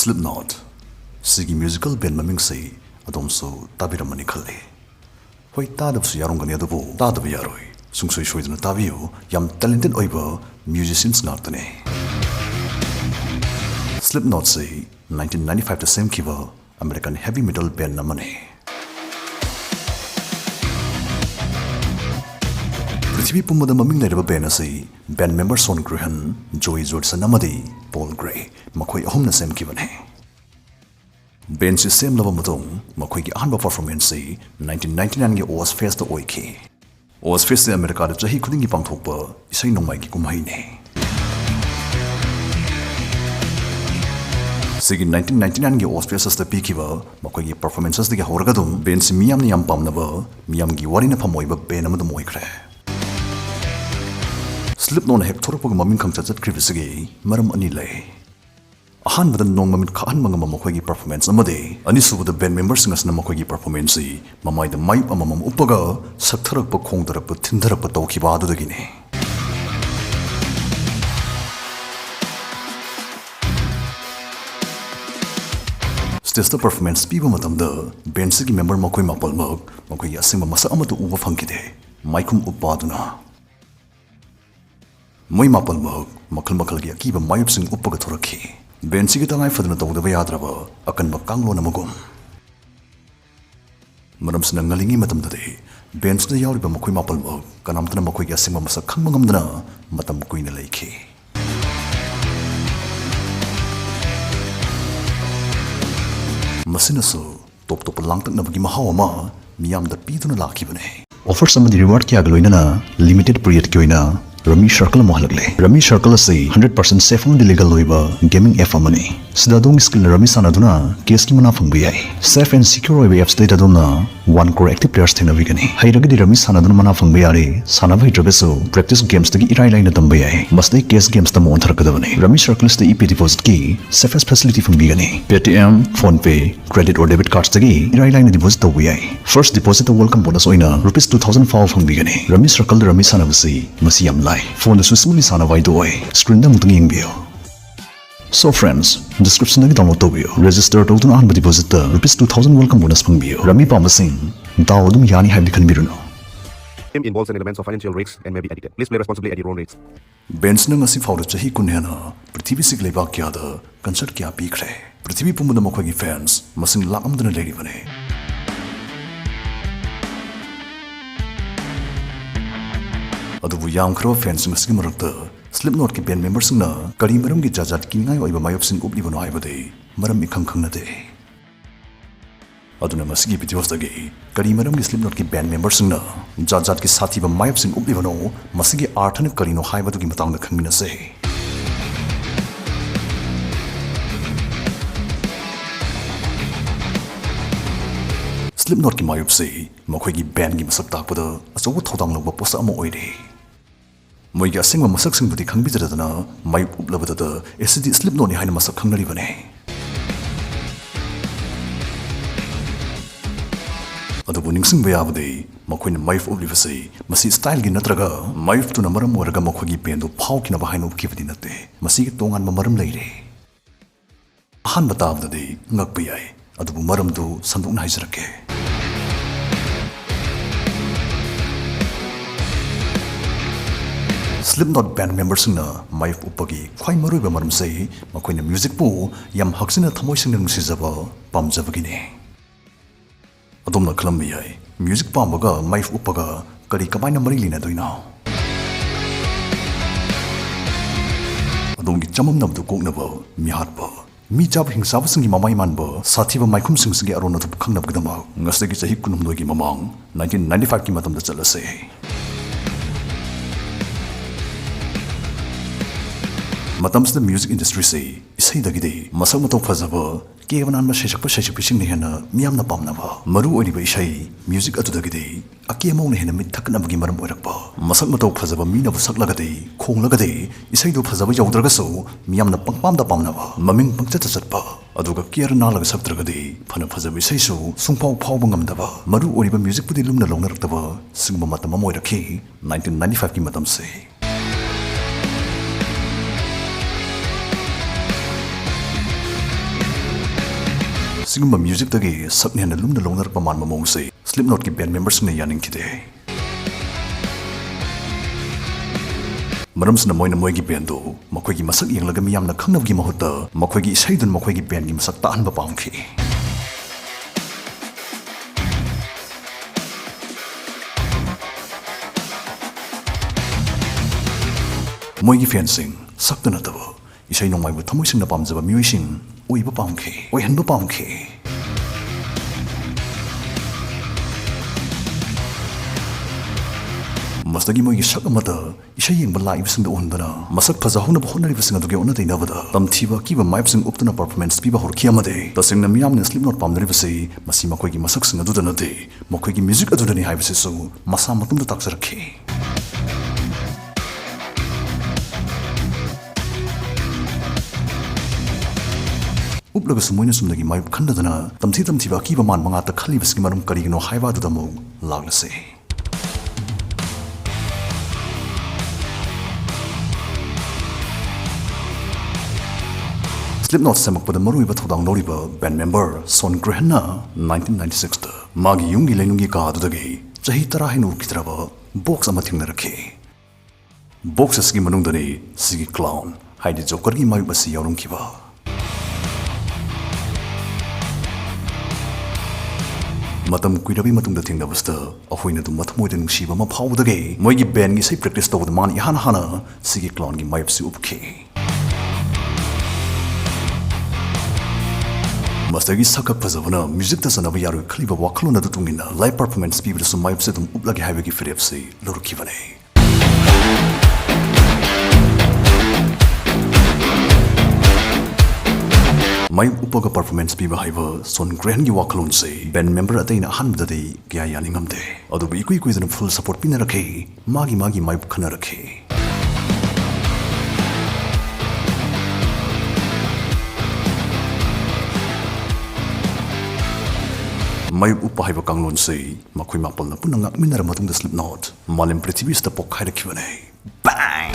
Slipknot sigi musical band maming sei adom so tabiramani khalle hoi tadab su yarong gani adabu tadab yaroi sungsoi shoidna tabiyo yam talented oiba musicians ngartane Slipknot sei 1995 the same kiva American heavy metal band namane Prithvi pumada maming nairaba band asai band members Son Graham, Joey Jordison amadi Paul Gray makhoi ahum na sem kibane band si sem lava matong makhoi gi ahanba performance sei 1999 gi Ozfest da oike Ozfest se America da chahi khuding gi pangthokpa isai nongmai gi kumhai ne sigi 1999 gi Ozfest sta pikiwa makhoi gi performances digi horga dum band si miyam ni yam pamnaba miyam gi wari na phamoiba band amadu moikre Slipknot hek thorpog maming khang chat kribisigi maram ani lai ahan badan nong mamit khan mangam makhoi gi performance amade ani subu the band members ngasna makhoi gi performance si mamai da mai amamam upaga saktharak pa khongdarak pa thindarak pa tawkhiba adu dagine stage performance piba matamda band si gi member makhoi mapal mak makhoi gi asingma masa amatu uba phangkide Maikhum Upkhribano Moi mapal makal makal gi akiba mayup sing uppaga thorakhi bensi gi tangai fadna tawdaba yadraba akan bakanglo namagum maram sna ngalingi matam dade bens da yawri ba makhoi mapal kanam tana makhoi gi asingma masak khangma ngamdana matam kuina laikhi masina so top top langtak na bagi mahawama miyam da piduna lakhibane offer some reward kya galoina limited period kyoina Rami Circle mohalagle Rami Circle say 100% safe and legal loiba gaming app amani sidadong skill Rami sanaduna case ki mana phangbi ai safe and secure web apps data dona 1 crore active players thena bigani hairagdi Rami sanaduna mana phangbi are sanaba hitrabeso practice games tagi irai line tambai ai masdai case games tam on tharkadabani Rami Circle the EP deposit ki safest facility phangbi gani Paytm phone pay credit or debit cards tagi irai line deposit tawi ai first deposit welcome bonus oina ₹2000 fall phangbi gani Rami Circle Rami sanabasi masiyam phone the smoothly sana vai doi screen da mutung ingbiyo so friends description da download tobiyo register to tun an deposit ₹2000 welcome bonus phangbiyo Rami Pamasing daw dum yani habi khanbiruno Game involves an elements of financial risks and may be addictive. Please play responsibly at your own risks. Bench na ngasi fawda chahi kunhena prithvi sig leba kya da concert kya pikre prithvi pumda makhoi gi fans masing lakamdana lady bane adubu yam khro fans ngasgi marakta Slipknot ki band members na kari maram gi jajat ki ngai oiba mayop sing upli bano aibade maram ikhang khang na de aduna masigi videos dagi kari maram gi Slipknot ki band members na jajat ki sathi ba mayop sing upli bano masigi arthane karino haibadu gi matang da khangmina se Slipknot ki mayop se makhoi gi band gi masak takpada aso thodang lobba posa amo oire Moi ga singma masak sing budi khangbi jadana mai uplabada da SD Slipknot ni haina masak khangnari bane adu buning sing baya bade makhoi na maif ublibase masi style gi natraga maif tu na maram waraga makhoi gi pendo phau kina ba haina ubki badi natte masi gi tongan ma maram leire ahan batab dade ngak bayai adu maram du sanduk na hajrake Slipknot band members na maif upagi khwai marui ba maram sei makhoi na music pu yam haksina thamoi sing nang sijaba pamjabagine adom na klam yai music pambaga maif upaga kari kamai na mari lina doina adom gi chamam nam du kokna ba mi hat ba mi jab hingsa ba singi mamai man ba sathi ba Maikhum sing singi arona thup khangna ba gidama ngasagi chahi kunum doi gi mamang 1995 ki matam da chalase Matamsda music industry say isai dagide masak matok fazaba kevanan ma sheshak pa sheshak pising hena miyam na pamna ba maru ori ba isai music atu dagide akemo ne hena mit thakna bagi maram orak ba masak matok fazaba mina bu sak lagade khong lagade isai do fazaba yawdraga so miyam na pangpam da pamna ba maming pangchat chat ba aduga kier na laga sak dragade phana fazaba isai so sungpau phau bangam da ba maru ori ba music pudi lumna longna rakta ba singba matam moy rakhi 1995 ki matam se Sigumba music dagi sakne na lumna longnar paman mamong se Slipknot ki band members na yaning kide. Maram sna moina moigi band do makhoi gi masak yang laga miyam na khangnaw gi mahutta makhoi gi isai dun makhoi gi band gi masak taan ba paungki. Moigi fencing sakta na tabo isai nongmai bu thamoi sing na pamjaba miyoi sing oi ba paungki oi han ba paungki. Mastagi moigi sak amata isai yeng ba live sing da onbana masak phaja hona ba hona ri sing aduge ona teina bada tamthiba ki ba mic sing uptuna performance pi ba horki amade tasing na miyam ne Slipknot pamdari base masi makoi gi masak sing adu da na de makoi gi music adu da ni haibe se so masa matum da taksarakhi. Uplaga sumoina sumnagi mai khandadana tamthiba ki ba man manga ta khali biski marum karigino haiba du da mo laglase. Slipknot semakpada maruiba thodang loriba band member Upkhribano 1996 da magi yungi lenungi ka adudagi chahi tara hin urkitraba box ama thingnarakhe. Box asgi manungdani sigi clown haidi joker gi mai basi yaurungkiba. Matam kuirabi matungda thingnabasta ahoina du mathmoida nungsiba ma phawdage moigi band gi sei practice tawda man hana sigi clown gi mai basi upkhe. Mastagi sakak pazavana music ta sanaba yaru khaliba wakhlo na tutungina live performance people so mai pse tum uplagi highway ki free se lorki bane. Mai upaga performance people highway son grand gi wakhlo se band member ataina han bade kya yaningam de adu bi kui full support pin rakhe magi mai khana rakhe. Mai upa haiba kanglon se makhoi mapal na punang minara matung da Slipknot malim prithvi sta pokhai rakhibane bang.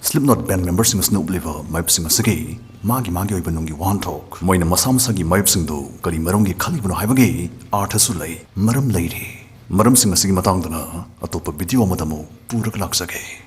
Slipknot band members sing snow liver mai sing sagi magi oiba nungi one talk moina masam sagi mai sing do kali marongi khali bano haibagi art sulai maram leiri maram sing sagi matang dana atopa video madamo purak laksage.